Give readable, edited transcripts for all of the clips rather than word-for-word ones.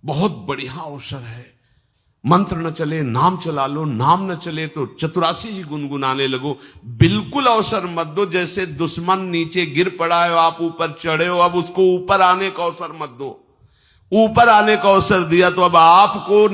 बहुत बढ़िया अवसर है। मंत्र न चले नाम चला लो, नाम न चले तो चतुरासी जी गुनगुनाने लगो। बिल्कुल अवसर मत दो, जैसे दुश्मन नीचे गिर पड़ा है आप ऊपर चढ़े हो, अब उसको ऊपर आने का अवसर मत दो। ऊपर आने का अवसर दिया तो अब आपको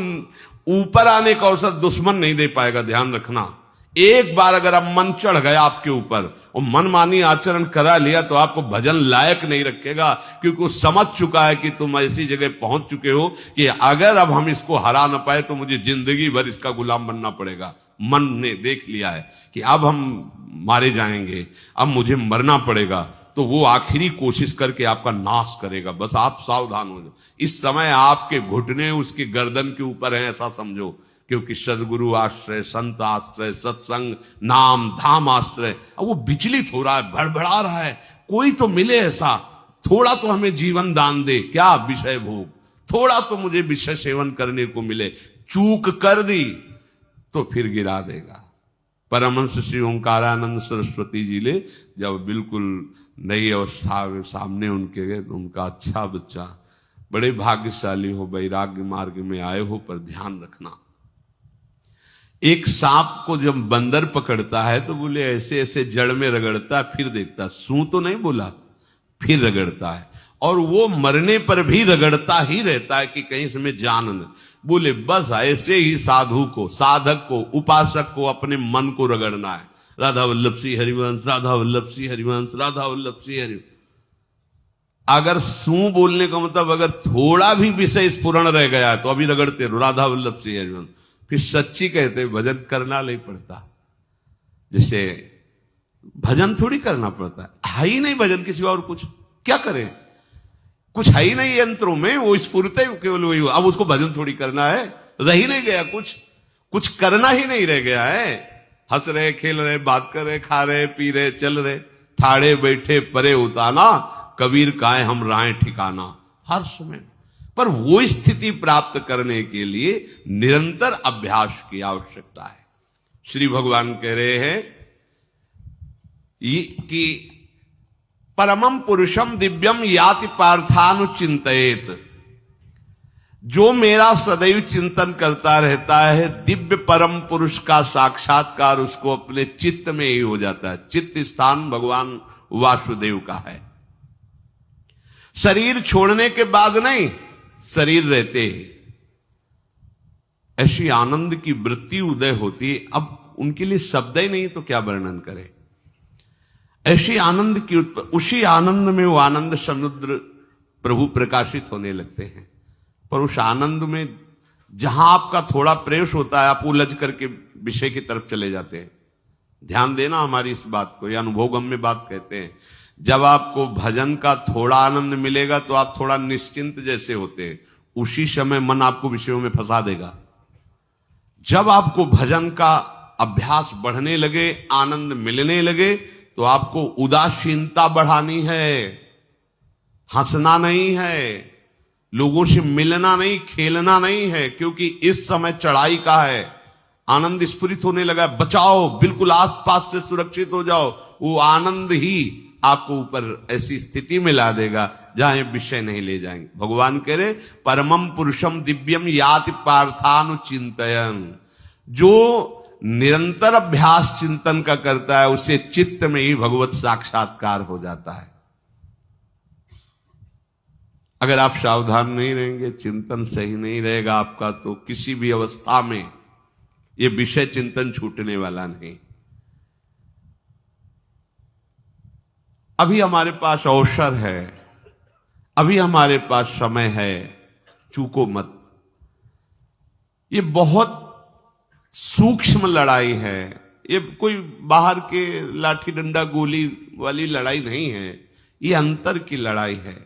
ऊपर आने का अवसर दुश्मन नहीं दे पाएगा। ध्यान रखना, एक बार अगर अब मन चढ़ गया आपके ऊपर और मनमानी आचरण करा लिया तो आपको भजन लायक नहीं रखेगा, क्योंकि वो समझ चुका है कि तुम ऐसी जगह पहुंच चुके हो कि अगर अब हम इसको हरा ना पाए तो मुझे जिंदगी भर इसका गुलाम बनना पड़ेगा। मन ने देख लिया है कि अब हम मारे जाएंगे, अब मुझे मरना पड़ेगा, तो वो आखिरी कोशिश करके आपका नाश करेगा। बस आप सावधान हो जाओ। इस समय आपके घुटने उसके गर्दन के ऊपर हैं, ऐसा समझो, क्योंकि सदगुरु आश्रय, संत आश्रय, सत्संग, नाम धाम आश्रय। अब वो विचलित हो रहा है, भड़बड़ा रहा है, कोई तो मिले ऐसा, थोड़ा तो हमें जीवन दान दे, क्या विषय भोग, थोड़ा तो मुझे विषय सेवन करने को मिले। चूक कर दी तो फिर गिरा देगा। परमहंस श्री ओंकारानंद सरस्वती जी ले जब बिल्कुल नई अवस्था सामने उनके गए तो उनका, अच्छा बच्चा, बड़े भाग्यशाली हो, वैराग्य मार्ग में आए हो, पर ध्यान रखना, एक सांप को जब बंदर पकड़ता है तो बोले ऐसे ऐसे जड़ में रगड़ता है, फिर देखता, सू तो नहीं बोला, फिर रगड़ता है, और वो मरने पर भी रगड़ता ही रहता है कि कहीं इसमें जान न। बोले बस ऐसे ही साधु को, साधक को, उपासक को अपने मन को रगड़ना है। राधा वल्लभ सिंह हरिवंश, राधा वल्लभ सिंह हरिवंश, राधा वल्लभ सिंह हरिवंश। अगर सू बोलने का मतलब अगर थोड़ा भी विषय स्फुरण रह गया है तो अभी रगड़ते रहो, राधा वल्लभ सिंह हरिवंश। फिर सच्ची कहते भजन करना नहीं पड़ता। जैसे भजन थोड़ी करना पड़ता है ही नहीं भजन, किसी और कुछ क्या करें, कुछ है ही नहीं यंत्रों में, वो स्फुरते केवल वही हो। अब उसको भजन थोड़ी करना है, रह ही नहीं गया, कुछ करना ही नहीं रह गया है। हंस रहे, खेल रहे, बात कर रहे, खा रहे, पी रहे, चल रहे, ठाड़े बैठे परे उताना, कबीर काहे हम राय ठिकाना, हर समय। पर वो स्थिति प्राप्त करने के लिए निरंतर अभ्यास की आवश्यकता है। श्री भगवान कह रहे हैं कि परमम पुरुषम दिव्यम याति पार्थानुचिंतयेत, जो मेरा सदैव चिंतन करता रहता है, दिव्य परम पुरुष का साक्षात्कार उसको अपने चित्त में ही हो जाता है। चित्त स्थान भगवान वासुदेव का है। शरीर छोड़ने के बाद नहीं, शरीर रहते ही ऐसी आनंद की वृत्ति उदय होती है। अब उनके लिए शब्द ही नहीं तो क्या वर्णन करें, ऐसी आनंद की उसी आनंद में वो आनंद समुद्र प्रभु प्रकाशित होने लगते हैं। पर उस आनंद में जहां आपका थोड़ा प्रवेश होता है, आप उलझ करके विषय की तरफ चले जाते हैं। ध्यान देना हमारी इस बात को, यह अनुभवगम्य बात कहते हैं। जब आपको भजन का थोड़ा आनंद मिलेगा तो आप थोड़ा निश्चिंत जैसे होते हैं, उसी समय मन आपको विषयों में फंसा देगा। जब आपको भजन का अभ्यास बढ़ने लगे, आनंद मिलने लगे, तो आपको उदासीनता बढ़ानी है, हंसना नहीं है, लोगों से मिलना नहीं, खेलना नहीं है, क्योंकि इस समय चढ़ाई का है। आनंद स्फुरित होने लगा, बचाओ, बिल्कुल आसपास से सुरक्षित हो जाओ। वो आनंद ही आपको ऊपर ऐसी स्थिति में ला देगा जहां विषय नहीं ले जाएंगे। भगवान कह रहे परमम पुरुषम दिव्यम याति पार्थानुचिंतयन्, जो निरंतर अभ्यास चिंतन का करता है उसे चित्त में ही भगवत साक्षात्कार हो जाता है। अगर आप सावधान नहीं रहेंगे, चिंतन सही नहीं रहेगा आपका, तो किसी भी अवस्था में यह विषय चिंतन छूटने वाला नहीं। अभी हमारे पास अवसर है, अभी हमारे पास समय है, चूको मत। ये बहुत सूक्ष्म लड़ाई है, ये कोई बाहर के लाठी डंडा गोली वाली लड़ाई नहीं है, ये अंतर की लड़ाई है।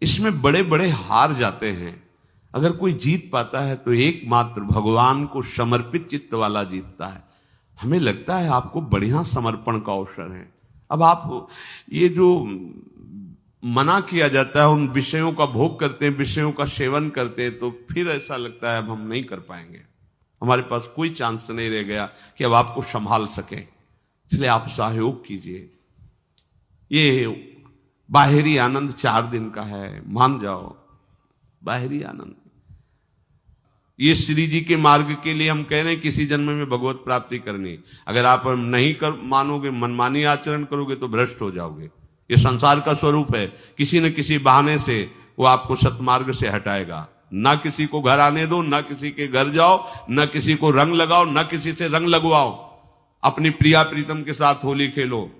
इसमें बड़े बड़े हार जाते हैं। अगर कोई जीत पाता है तो एकमात्र भगवान को समर्पित चित्त वाला जीतता है। हमें लगता है आपको बढ़िया समर्पण का अवसर है। अब आप ये जो मना किया जाता है, उन विषयों का भोग करते हैं, विषयों का सेवन करते हैं, तो फिर ऐसा लगता है अब हम नहीं कर पाएंगे, हमारे पास कोई चांस नहीं रह गया कि अब आपको संभाल सके। इसलिए आप सहयोग कीजिए। ये बाहरी आनंद 4 दिन का है, मान जाओ, बाहरी आनंद। ये श्री जी के मार्ग के लिए हम कह रहे हैं किसी जन्म में भगवत प्राप्ति करनी। अगर आप नहीं कर मानोगे, मनमानी आचरण करोगे तो भ्रष्ट हो जाओगे। ये संसार का स्वरूप है, किसी न किसी बहाने से वो आपको सतमार्ग से हटाएगा। ना किसी को घर आने दो, ना किसी के घर जाओ, ना किसी को रंग लगाओ, ना किसी से रंग लगवाओ। अपनी प्रिया प्रीतम के साथ होली खेलो।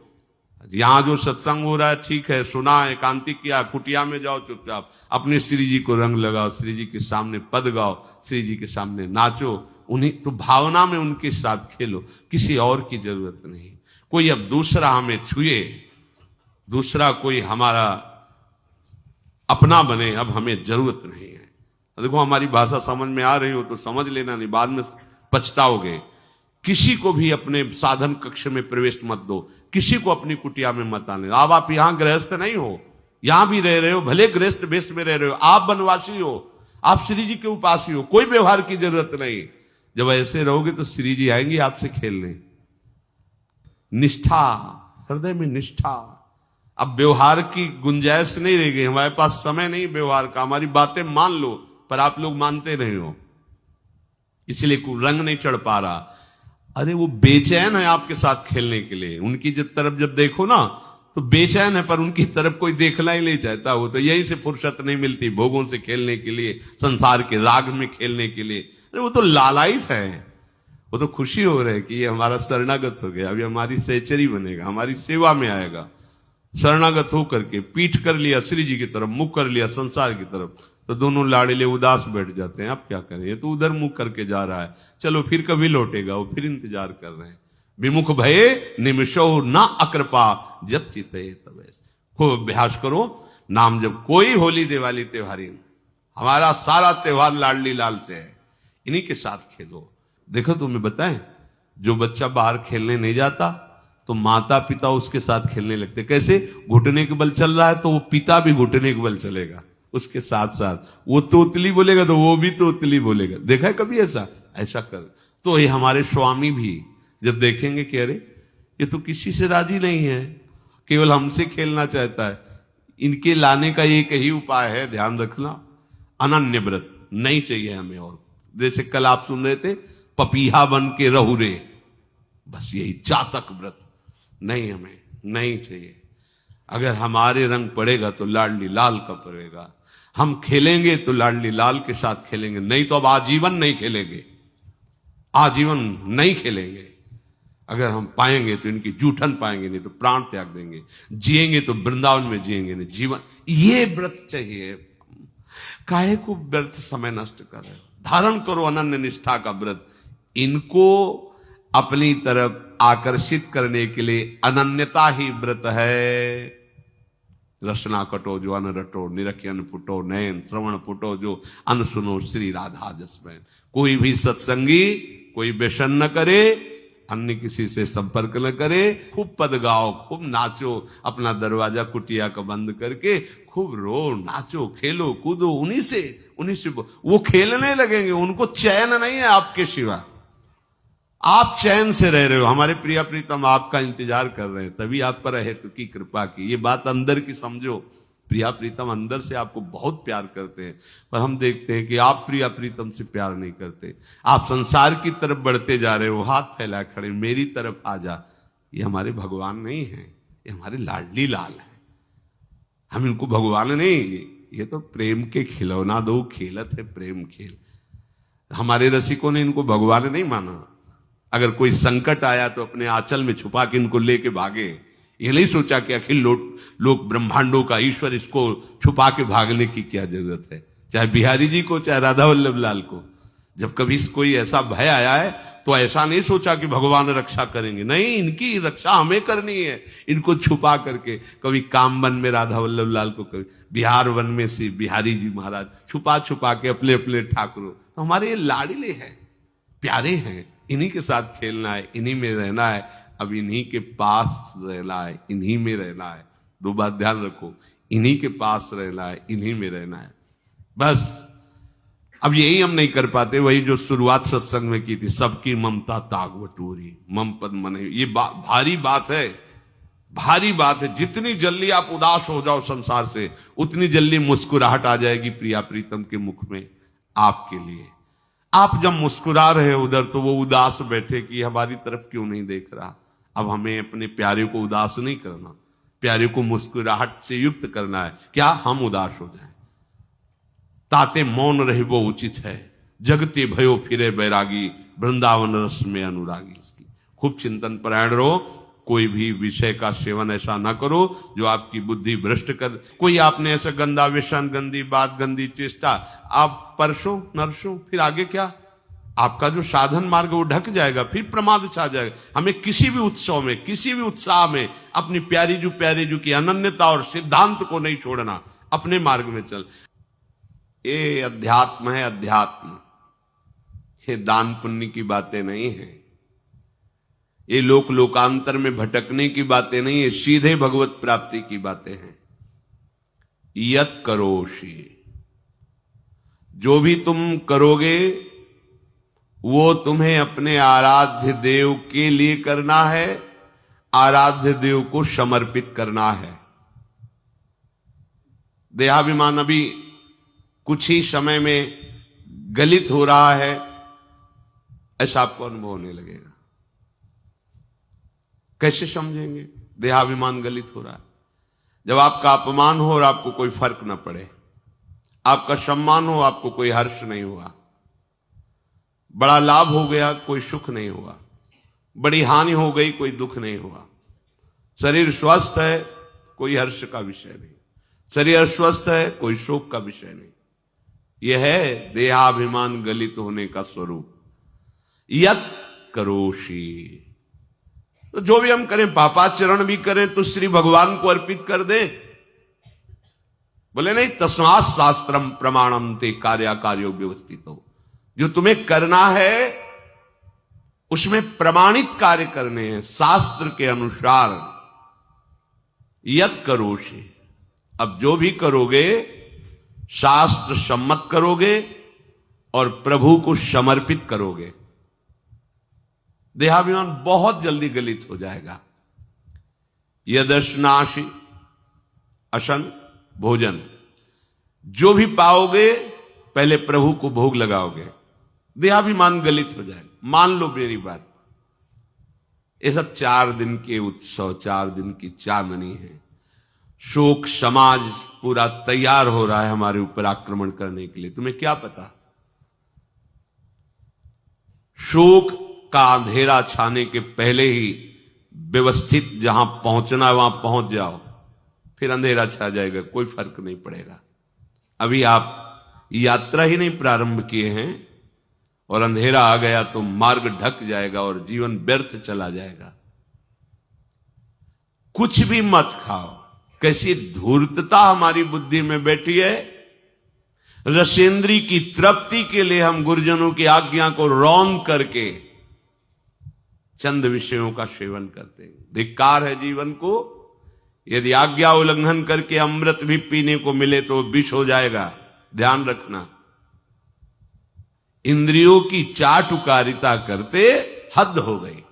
यहां जो सत्संग हो रहा है ठीक है, सुना, एकांतिक किया, कुटिया में जाओ चुपचाप, अपने श्री जी को रंग लगाओ, श्री जी के सामने पद गाओ, श्री जी के सामने नाचो, उन्हीं तो भावना में उनके साथ खेलो, किसी और की जरूरत नहीं। कोई अब दूसरा हमें छुए, दूसरा कोई हमारा अपना बने, अब हमें जरूरत नहीं है। देखो हमारी भाषा समझ में आ रही हो तो समझ लेना, नहीं बाद में पछताओगे। किसी को भी अपने साधन कक्ष में प्रवेश मत दो, किसी को अपनी कुटिया में मत आने। अब आप यहां गृहस्थ नहीं हो, यहां भी रह रहे हो, भले गृहस्थ वेश में रह रहे हो, आप वनवासी हो, आप श्री जी के उपासी हो, कोई व्यवहार की जरूरत नहीं। जब ऐसे रहोगे तो श्री जी आएंगे आपसे खेलने। निष्ठा, हृदय में निष्ठा। अब व्यवहार की गुंजाइश नहीं रह गई, हमारे पास समय नहीं व्यवहार का। हमारी बातें मान लो पर आप लोग मानते नहीं हो, इसलिए कोई रंग नहीं चढ़ पा रहा। अरे वो बेचैन है आपके साथ खेलने के लिए, उनकी तरफ जब देखो ना तो बेचैन है, पर उनकी तरफ कोई देखना ही नहीं चाहता। वो तो यही से फुर्सत नहीं मिलती भोगों से खेलने के लिए, संसार के राग में खेलने के लिए। अरे वो तो लालायित है, वो तो खुशी हो रहे कि ये हमारा शरणागत हो गया, अभी हमारी सहचरी बनेगा, हमारी सेवा में आएगा। शरणागत होकर के पीठ कर लिया श्री जी की तरफ, मुख कर लिया संसार की तरफ, तो दोनों लाड़िले उदास बैठ जाते हैं। अब क्या करें, ये तो उधर मुख करके जा रहा है, चलो फिर कभी लौटेगा, वो फिर इंतजार कर रहे हैं। विमुख भये निमिषो ना अकृपा जब चिते तब। खूब अभ्यास करो नाम जब। कोई होली दिवाली त्योहारी, हमारा सारा त्योहार लाडली लाल से है, इन्हीं के साथ खेलो। देखो तुम्हें बताएं, जो बच्चा बाहर खेलने नहीं जाता तो माता पिता उसके साथ खेलने लगते। कैसे? घुटने के बल चल रहा है तो वो पिता भी घुटने के बल चलेगा उसके साथ साथ। वो तोतली बोलेगा तो वो भी तोतली बोलेगा। देखा है कभी ऐसा? ऐसा कर। तो ये हमारे स्वामी भी जब देखेंगे कि अरे ये तो किसी से राजी नहीं है, केवल हमसे खेलना चाहता है, इनके लाने का एक ही उपाय है, ध्यान रखना, अनन्य व्रत नहीं चाहिए हमें। और जैसे कल आप सुन रहे थे, पपीहा बन के रहू रे, बस यही चातक व्रत नहीं, हमें नहीं चाहिए। अगर हमारे रंग पड़ेगा तो लाडली लाल का पड़ेगा, हम खेलेंगे तो लाडली लाल के साथ खेलेंगे, नहीं तो अब आजीवन नहीं खेलेंगे, आजीवन नहीं खेलेंगे। अगर हम पाएंगे तो इनकी जूठन पाएंगे, नहीं तो प्राण त्याग देंगे। जिएंगे तो वृंदावन में जिएंगे, नहीं जीवन। ये व्रत चाहिए। काहे को व्यर्थ समय नष्ट कर रहे हो? धारण करो अनन्य निष्ठा का व्रत। इनको अपनी तरफ आकर्षित करने के लिए अनन्यता ही व्रत है। रसना कटो जो अन रटो, निरखियन फुटो नयन, श्रवण फुटो जो अन सुनो, श्री राधा जसमैन। कोई भी सत्संगी कोई व्यसन न करे, अन्य किसी से संपर्क न करे, खूब पद गाओ, खूब नाचो, अपना दरवाजा कुटिया का बंद करके खूब रो, नाचो, खेलो, कूदो, उन्हीं से वो खेलने लगेंगे। उनको चैन नहीं है आपके सिवा, आप चैन से रह रहे हो। हमारे प्रिया प्रीतम आपका इंतजार कर रहे हैं, तभी आप पर हेतु की कृपा की। ये बात अंदर की समझो, प्रिया प्रीतम अंदर से आपको बहुत प्यार करते हैं, पर हम देखते हैं कि आप प्रिया प्रीतम से प्यार नहीं करते। आप संसार की तरफ बढ़ते जा रहे हो, हाथ फैलाए खड़े, मेरी तरफ आ जा। ये हमारे भगवान नहीं है, ये हमारे लाडली लाल है। हम इनको भगवान नहीं, ये तो प्रेम के खिलौना दो खेलत है, प्रेम खेल। हमारे रसिकों ने इनको भगवान नहीं माना। अगर कोई संकट आया तो अपने आंचल में छुपा के इनको लेके भागे। ये नहीं सोचा कि अखिल लोक ब्रह्मांडों का ईश्वर, इसको छुपा के भागने की क्या जरूरत है। चाहे बिहारी जी को, चाहे राधा वल्लभ लाल को, जब कभी कोई ऐसा भय आया है तो ऐसा नहीं सोचा कि भगवान रक्षा करेंगे, नहीं, इनकी रक्षा हमें करनी है। इनको छुपा करके, कभी काम वन में राधा वल्लभ लाल को, कभी बिहार वन में से बिहारी जी महाराज, छुपा छुपा के अपने अपने ठाकुरों। तो हमारे ये लाडले हैं, प्यारे हैं, इन्हीं के साथ खेलना है, इन्हीं में रहना है। अब इन्हीं के पास रहना है, इन्हीं में रहना है। दो बात ध्यान रखो, इन्हीं के पास रहना है, इन्हीं में रहना है, बस। अब यही हम नहीं कर पाते, वही जो शुरुआत सत्संग में की थी, सबकी ममता ताग बटोरी, मम पद मन। ये भारी बात है, भारी बात है। जितनी जल्दी आप उदास हो जाओ संसार से, उतनी जल्दी मुस्कुराहट आ जाएगी प्रिया प्रीतम के मुख में आपके लिए। आप जब मुस्कुरा रहे हो उधर तो वो उदास बैठे कि हमारी तरफ क्यों नहीं देख रहा। अब हमें अपने प्यारे को उदास नहीं करना, प्यारे को मुस्कुराहट से युक्त करना है। क्या हम उदास हो जाएं? ताते मौन रहे वो उचित है, जगते भयो फिरे बैरागी, वृंदावन रस में अनुरागी। इसकी खूब चिंतन परायण रहो, कोई भी विषय का सेवन ऐसा ना करो जो आपकी बुद्धि भ्रष्ट कर। कोई आपने ऐसा गंदा व्यसन, गंदी बात, गंदी चेष्टा, आप परसों नरसों, फिर आगे क्या? आपका जो साधन मार्ग वो ढक जाएगा, फिर प्रमाद छा जाएगा। हमें किसी भी उत्सव में, किसी भी उत्साह में अपनी प्यारी जू की अनन्यता और सिद्धांत को नहीं छोड़ना, अपने मार्ग में चल। ये अध्यात्म है, अध्यात्म। ये दान पुण्य की बातें नहीं है, ये लोकांतर में भटकने की बातें नहीं है, सीधे भगवत प्राप्ति की बातें हैं। यत करोषि, जो भी तुम करोगे वो तुम्हें अपने आराध्य देव के लिए करना है, आराध्य देव को समर्पित करना है। देहाभिमान अभी कुछ ही समय में गलित हो रहा है, ऐसा आपको अनुभव होने लगेगा। कैसे समझेंगे देहाभिमान गलित हो रहा है? जब आपका अपमान हो और आपको कोई फर्क न पड़े, आपका सम्मान हो, आपको कोई हर्ष नहीं हुआ, बड़ा लाभ हो गया, कोई सुख नहीं हुआ, बड़ी हानि हो गई, कोई दुख नहीं हुआ, शरीर स्वस्थ है, कोई हर्ष का विषय नहीं, शरीर अस्वस्थ है, कोई शोक का विषय नहीं। यह है देहाभिमान गलित होने का स्वरूप। यत करोषि, तो जो भी हम करें, पापाचरण भी करें तो श्री भगवान को अर्पित कर दें। बोले नहीं, तस्मात् शास्त्रम प्रमाणम ते कार्याकार्यो व्यवस्थितो। जो तुम्हें करना है उसमें प्रमाणित कार्य करने हैं, शास्त्र के अनुसार। यत करोषि, अब जो भी करोगे शास्त्र सम्मत करोगे और प्रभु को समर्पित करोगे। देहाभिमान बहुत जल्दी गलित हो जाएगा। यदश्नाशि, अशन भोजन, जो भी पाओगे पहले प्रभु को भोग लगाओगे, देहाभिमान गलित हो जाएगा। मान लो मेरी बात, ये सब 4 दिन के उत्सव, 4 दिन की चांदनी है। शोक समाज पूरा तैयार हो रहा है हमारे ऊपर आक्रमण करने के लिए। तुम्हें क्या पता? शोक का अंधेरा छाने के पहले ही व्यवस्थित जहां पहुंचना है वहां पहुंच जाओ, फिर अंधेरा छा जाएगा, कोई फर्क नहीं पड़ेगा। अभी आप यात्रा ही नहीं प्रारंभ किए हैं और अंधेरा आ गया तो मार्ग ढक जाएगा और जीवन व्यर्थ चला जाएगा। कुछ भी मत खाओ। कैसी धूर्तता हमारी बुद्धि में बैठी है। रसेंद्री की तृप्ति के लिए हम गुरुजनों की आज्ञा को रौंद करके चंद विषयों का सेवन करते हैं। धिक्कार है जीवन को। यदि आज्ञा उल्लंघन करके अमृत भी पीने को मिले तो विष हो जाएगा, ध्यान रखना। इंद्रियों की चाटुकारिता करते हद हो गई।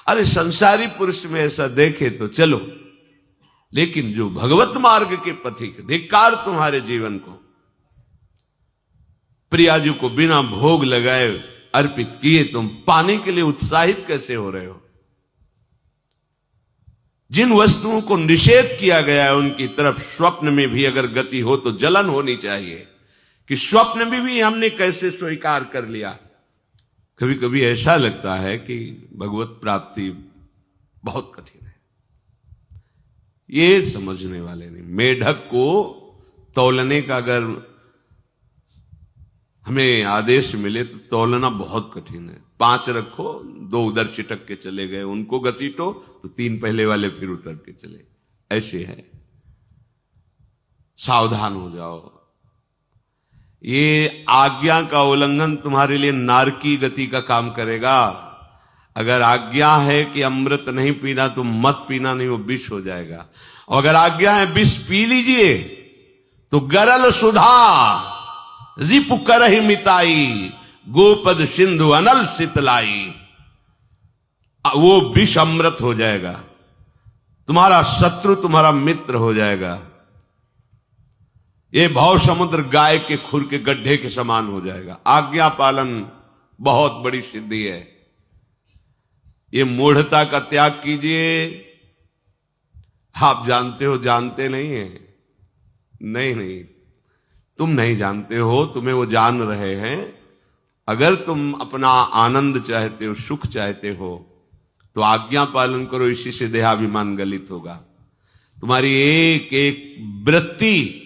अरे संसारी पुरुष में ऐसा देखे तो चलो, लेकिन जो भगवत मार्ग के पथिक, धिक्कार तुम्हारे जीवन को। प्रियाजू को बिना भोग लगाए अर्पित किए तुम पाने के लिए उत्साहित कैसे हो रहे हो? जिन वस्तुओं को निषेध किया गया है उनकी तरफ स्वप्न में भी अगर गति हो तो जलन होनी चाहिए कि स्वप्न में भी हमने कैसे स्वीकार कर लिया। कभी कभी ऐसा लगता है कि भगवत प्राप्ति बहुत कठिन है, ये समझने वाले नहीं। मेढक को तौलने का अगर हमें आदेश मिले तो तौलना बहुत कठिन है। 5 रखो, 2 उधर छिटक के चले गए, उनको घसीटो तो 3 पहले वाले फिर उतर के चले, ऐसे है। सावधान हो जाओ। ये आज्ञा का उल्लंघन तुम्हारे लिए नारकी गति का काम करेगा। अगर आज्ञा है कि अमृत नहीं पीना तो मत पीना, नहीं वो विष हो जाएगा। और अगर आज्ञा है विष पी लीजिए तो गरल सुधा रिपु करहि मिताई, गोपद सिंधु अनल शीतलाई। वो विष अमृत हो जाएगा, तुम्हारा शत्रु तुम्हारा मित्र हो जाएगा। ये भव समुद्र गाय के खुर के गड्ढे के समान हो जाएगा। आज्ञा पालन बहुत बड़ी सिद्धि है। ये मूढ़ता का त्याग कीजिए। आप जानते हो, जानते नहीं है? नहीं, तुम नहीं जानते हो, तुम्हें वो जान रहे हैं। अगर तुम अपना आनंद चाहते हो, सुख चाहते हो, तो आज्ञा पालन करो। इसी से देहाभिमान गलित होगा। तुम्हारी एक एक वृत्ति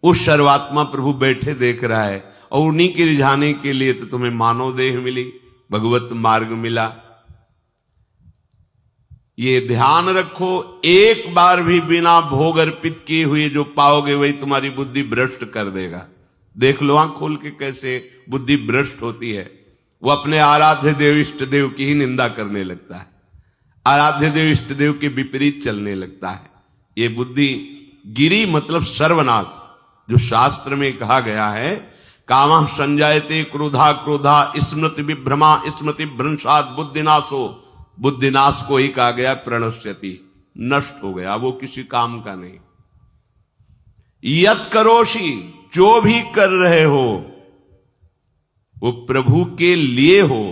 उस सर्वात्मा प्रभु बैठे देख रहा है, और उन्हीं के रिझाने के लिए तो तुम्हें मानव देह मिली, भगवत मार्ग मिला। ये ध्यान रखो, एक बार भी बिना भोग अर्पित किए हुए जो पाओगे वही तुम्हारी बुद्धि भ्रष्ट कर देगा। देख लो आंख खोल के कैसे बुद्धि भ्रष्ट होती है। वो अपने आराध्य देव इष्ट देव की ही निंदा करने लगता है, आराध्य देव इष्ट देव के विपरीत चलने लगता है। ये बुद्धि गिरी मतलब सर्वनाश। जो शास्त्र में कहा गया है, कामः संजायते क्रोधा क्रोधा स्मृति विभ्रमा स्मृति भ्रंशात् बुद्धिनाशो, बुद्धिनाश को ही कहा गया प्रणश्यति, नष्ट हो गया, वो किसी काम का नहीं। यत करोषि, जो भी कर रहे हो वो प्रभु के लिए हो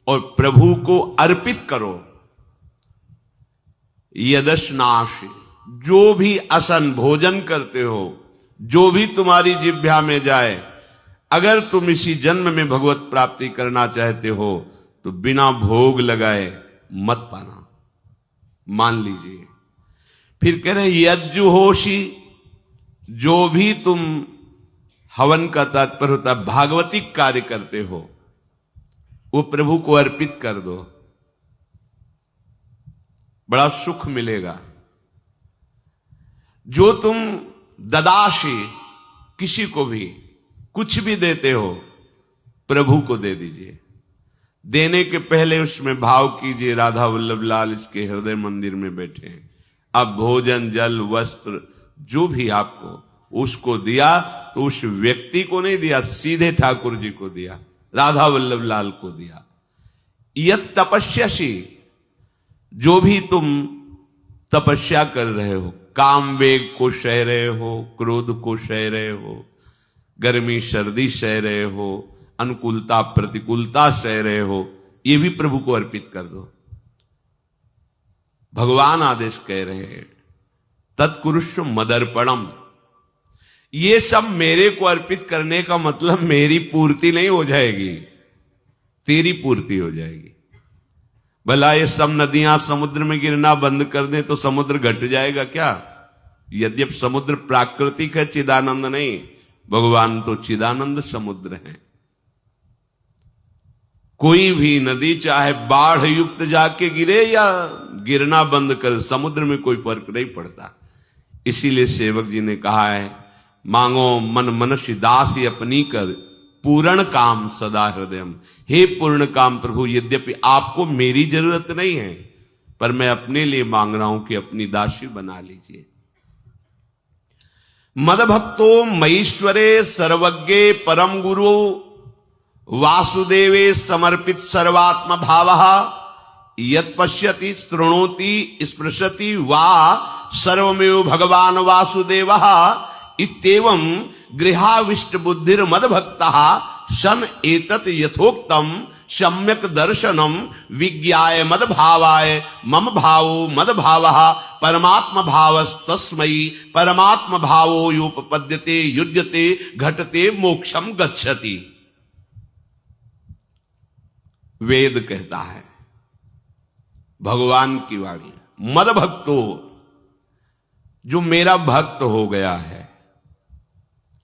और प्रभु को अर्पित करो। यदश्नाशि, जो भी असन भोजन करते हो, जो भी तुम्हारी जिह्वा में जाए, अगर तुम इसी जन्म में भगवत प्राप्ति करना चाहते हो तो बिना भोग लगाए मत पाना, मान लीजिए। फिर कह रहे यज्जुहोषि, जो भी तुम हवन का तात्पर्य होता है भागवतिक कार्य करते हो, वो प्रभु को अर्पित कर दो, बड़ा सुख मिलेगा। जो तुम ददाशी, किसी को भी कुछ भी देते हो, प्रभु को दे दीजिए। देने के पहले उसमें भाव कीजिए, राधा वल्लभ लाल इसके हृदय मंदिर में बैठे हैं। अब भोजन जल वस्त्र जो भी आपको उसको दिया तो उस व्यक्ति को नहीं दिया, सीधे ठाकुर जी को दिया, राधा वल्लभ लाल को दिया। यत तपस्यासी, जो भी तुम तपस्या कर रहे हो, काम वेग को सह रहे हो, क्रोध को सह रहे हो, गर्मी सर्दी सह रहे हो, अनुकूलता प्रतिकूलता सह रहे हो, ये भी प्रभु को अर्पित कर दो। भगवान आदेश कह रहे हैं तत्कुरुष्व मदर्पणम। ये सब मेरे को अर्पित करने का मतलब मेरी पूर्ति नहीं हो जाएगी, तेरी पूर्ति हो जाएगी। भला ये सब नदियां समुद्र में गिरना बंद कर दें तो समुद्र घट जाएगा क्या? यद्यपि समुद्र प्राकृतिक है, चिदानंद नहीं। भगवान तो चिदानंद समुद्र है। कोई भी नदी चाहे बाढ़ युक्त जाके गिरे या गिरना बंद कर, समुद्र में कोई फर्क नहीं पड़ता। इसीलिए सेवक जी ने कहा है, मांगो मन मनुष्य दासी अपनी कर, पूर्ण काम सदा हृदयम। हे पूर्ण काम प्रभु, यद्यपि आपको मेरी जरूरत नहीं है, पर मैं अपने लिए मांग रहा हूं कि अपनी दासी बना लीजिए। मदभक्तो मईश्वरे सर्वज्ञे परम गुरु वासुदेवे समर्पित सर्वात्म भावः यत् पश्यति शृणोति स्पृशति वा सर्वमेव भगवान वासुदेवः इत्येवं गृहाविष्ट बुद्धिर मदभक्तः सन एतत् यथोक्तम सम्यक दर्शनम विज्ञाय मद भावाय मम भावो मद भावः परमात्म भावस्तस्मै परमात्म भावो योपपद्यते युज्यते घटते मोक्षम गच्छति। वेद कहता है, भगवान की वाणी, मद भक्तो, जो मेरा भक्त हो गया है।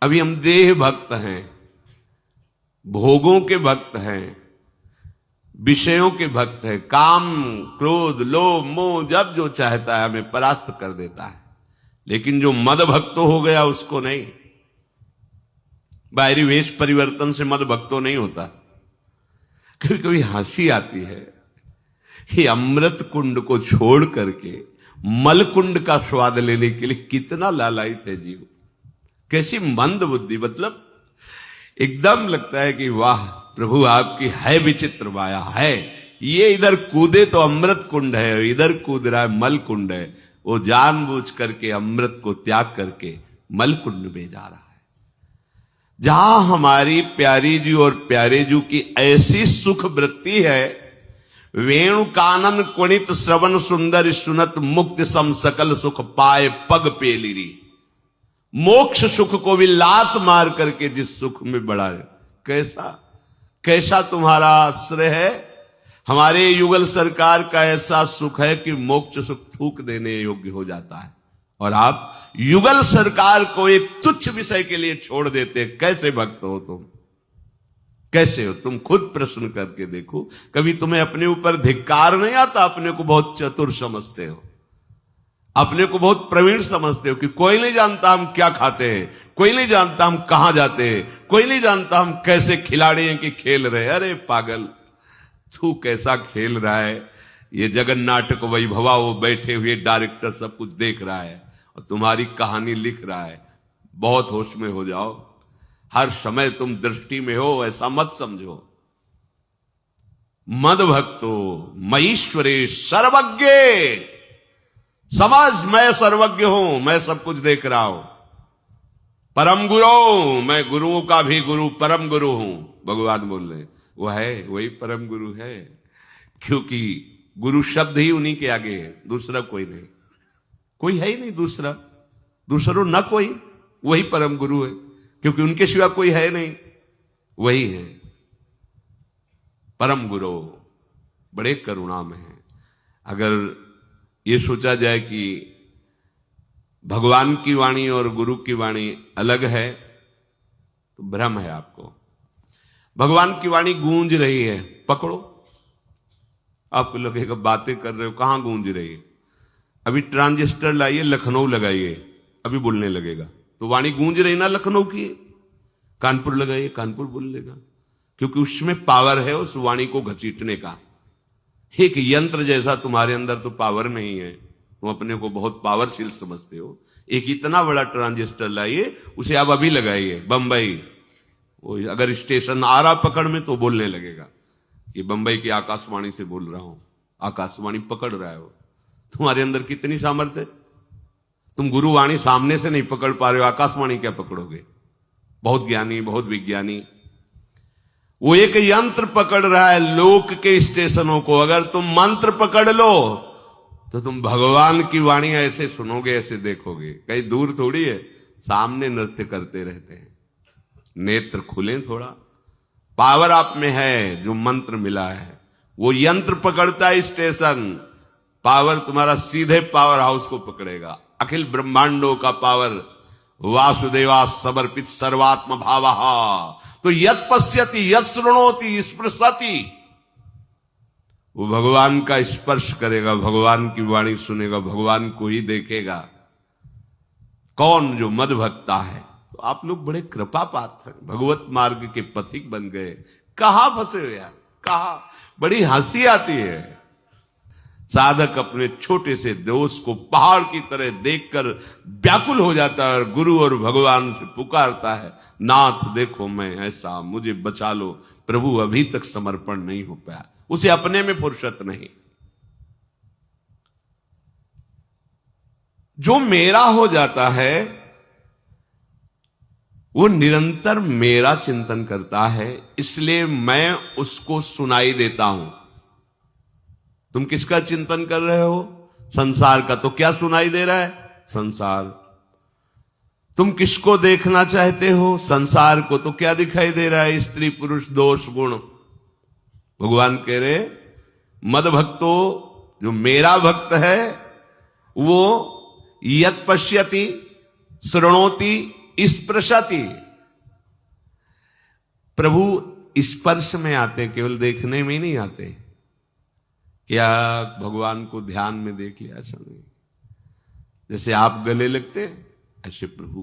अभी हम देह भक्त हैं, भोगों के भक्त हैं, विषयों के भक्त हैं। काम क्रोध लोभ मोह जब जो चाहता है हमें परास्त कर देता है। लेकिन जो मद भक्तो हो गया उसको नहीं। बाहरी वेश परिवर्तन से मद भक्तो नहीं होता। कभी कभी हंसी आती है कि अमृत कुंड को छोड़ करके मल कुंड का स्वाद लेने के लिए कितना लालायित है जीव। कैसी मंद बुद्धि, मतलब एकदम लगता है कि वाह प्रभु आपकी है विचित्र माया है। ये इधर कूदे तो अमृत कुंड है, इधर कूद रहा है मल कुंड है। वो जानबूझ करके अमृत को त्याग करके मलकुंड में जा रहा है। जहां हमारी प्यारी जी और प्यारे जी की ऐसी सुख वृत्ति है, वेणु कानन कुणित श्रवण सुंदर सुनत मुक्ति सम सकल सुख पाए पग पेलिरी। मोक्ष सुख को भी लात मार करके जिस सुख में बढ़ा है, कैसा कैसा तुम्हारा आश्रय है। हमारे युगल सरकार का ऐसा सुख है कि मोक्ष सुख थूक देने योग्य हो जाता है, और आप युगल सरकार को एक तुच्छ विषय के लिए छोड़ देते। कैसे भक्त हो तुम, कैसे हो तुम? खुद प्रश्न करके देखो। कभी तुम्हें अपने ऊपर धिक्कार नहीं आता? अपने को बहुत चतुर समझते हो, अपने को बहुत प्रवीण समझते हो कि कोई नहीं जानता हम क्या खाते हैं, कोई नहीं जानता हम कहां जाते हैं, कोई नहीं जानता हम कैसे खिलाड़ी हैं कि खेल रहे हैं। अरे पागल, तू कैसा खेल रहा है। ये जगन नाटक वैभवा, वो बैठे हुए डायरेक्टर सब कुछ देख रहा है और तुम्हारी कहानी लिख रहा है। बहुत होश में हो जाओ, हर समय तुम दृष्टि में हो, ऐसा मत समझो। मद भक्तो मईश्वरे सर्वज्ञ, समझ मैं सर्वज्ञ हूं, मैं सब कुछ देख रहा हूं। परम गुरु, मैं गुरुओं का भी गुरु, परम गुरु हूं। भगवान बोल रहे वो है, वही परम गुरु है, क्योंकि गुरु शब्द ही उन्हीं के आगे है, दूसरा कोई नहीं, कोई है ही नहीं दूसरा, दूसरो न कोई, वही परम गुरु है, क्योंकि उनके सिवा कोई है नहीं, वही है परम गुरु। बड़े करुणा में है। अगर ये सोचा जाए कि भगवान की वाणी और गुरु की वाणी अलग है तो भ्रम है आपको। भगवान की वाणी गूंज रही है, पकड़ो। आपको लगेगा बातें कर रहे हो, कहां गूंज रही है? अभी ट्रांजिस्टर लाइए, लखनऊ लगाइए, अभी बोलने लगेगा। तो वाणी गूंज रही ना लखनऊ की। कानपुर लगाइए, कानपुर बोल लेगा, क्योंकि उसमें पावर है उस वाणी को घसीटने का। एक यंत्र जैसा तुम्हारे अंदर तो पावर नहीं है, तुम अपने को बहुत पावरशील समझते हो। एक इतना बड़ा ट्रांजिस्टर लाइए, उसे आप अभी लगाइए बंबई, वो अगर स्टेशन आ रहा पकड़ में तो बोलने लगेगा कि बंबई की आकाशवाणी से बोल रहा हूं, आकाशवाणी पकड़ रहा है वो। तुम्हारे अंदर कितनी सामर्थ्य है। तुम गुरुवाणी सामने से नहीं पकड़ पा रहे हो, आकाशवाणी क्या पकड़ोगे? बहुत ज्ञानी, बहुत विज्ञानी, वो एक यंत्र पकड़ रहा है लोक के स्टेशनों को। अगर तुम मंत्र पकड़ लो तो तुम भगवान की वाणी ऐसे सुनोगे, ऐसे देखोगे, कहीं दूर थोड़ी है, सामने नृत्य करते रहते हैं। नेत्र खुले थोड़ा, पावर आप में है, जो मंत्र मिला है वो यंत्र पकड़ता है स्टेशन, पावर तुम्हारा सीधे पावर हाउस को पकड़ेगा। अखिल ब्रह्मांडों का पावर वासुदेवा समर्पित सर्वात्म भावहा। तो यत् पश्यति यत् शृणोति स्पृशति, वो भगवान का स्पर्श करेगा, भगवान की वाणी सुनेगा, भगवान को ही देखेगा। कौन? जो मद भक्ता है। तो आप लोग बड़े कृपा पात्र हैं, भगवत मार्ग के पथिक बन गए। कहां फंसे हो यार, कहां? बड़ी हंसी आती है। साधक अपने छोटे से दोष को पहाड़ की तरह देखकर व्याकुल हो जाता है और गुरु और भगवान से पुकारता है, नाथ देखो मैं ऐसा, मुझे बचा लो। प्रभु अभी तक समर्पण नहीं हो पाया, उसे अपने में फुर्सत नहीं। जो मेरा हो जाता है वो निरंतर मेरा चिंतन करता है, इसलिए मैं उसको सुनाई देता हूं। तुम किसका चिंतन कर रहे हो? संसार का। तो क्या सुनाई दे रहा है? संसार। तुम किसको देखना चाहते हो? संसार को। तो क्या दिखाई दे रहा है? स्त्री पुरुष दोष गुण। भगवान कह रहे मद भक्तो, जो मेरा भक्त है वो यत् पश्यति शृणोति स्पृशति। प्रभु स्पर्श में आते, केवल देखने में नहीं आते। क्या भगवान को ध्यान में देख लिया समय, जैसे आप गले लगते ऐसे प्रभु